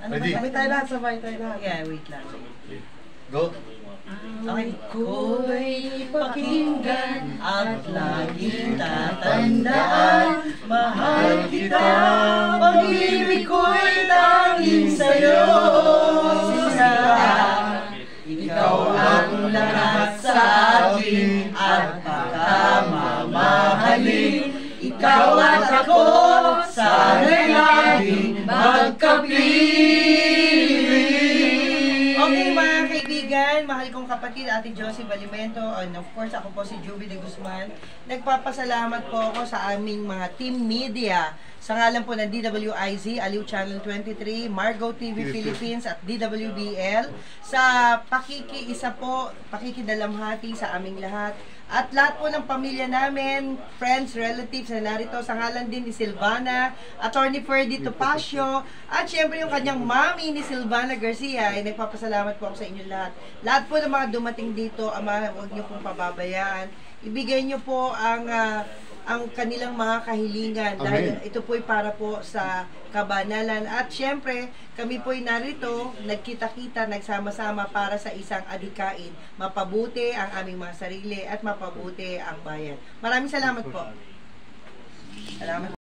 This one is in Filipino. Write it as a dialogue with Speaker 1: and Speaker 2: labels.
Speaker 1: Ready?
Speaker 2: Sabay tayo lahat, sabay tayo lahat.
Speaker 3: Yeah, wait lang.
Speaker 1: Go.
Speaker 3: Okay. Ko'y pakinggan at laging tatandaan, mahal kita, pag-ibig ko'y tanging sa'yo. Ikaw ang lahat sa akin at pagkamamahalin. Ikaw at ako, sana'y laging magkapiling. Okay mga kaibigan, mahal kong kapatid, Ate Josie Balimento, and of course ako po si Juby de Guzman. Nagpapasalamat po ako sa aming mga team media. Sa ngalan po ng DWIZ, Aliw Channel 23, Margo TV Philippines at DWBL. Sa pakikidalamhati sa aming lahat. At lahat po ng pamilya namin, friends, relatives na narito, sa ngalan din ni Silvana, Attorney Ferdy Topacio, at syempre yung kanyang mami ni Silvana Garcia, ay nagpapasalamat po ako sa inyo lahat. Lahat po ng mga dumating dito, Ama, huwag niyo pong pababayaan. Ibigay niyo po ang kanilang mga kahilingan. Amen. Dahil ito po'y para po sa kabanalan. At syempre, kami po'y narito, nagkita-kita, nagsama-sama para sa isang adhikain. Mapabuti ang aming mga sarili at mapabuti ang bayan. Maraming salamat po. Salamat.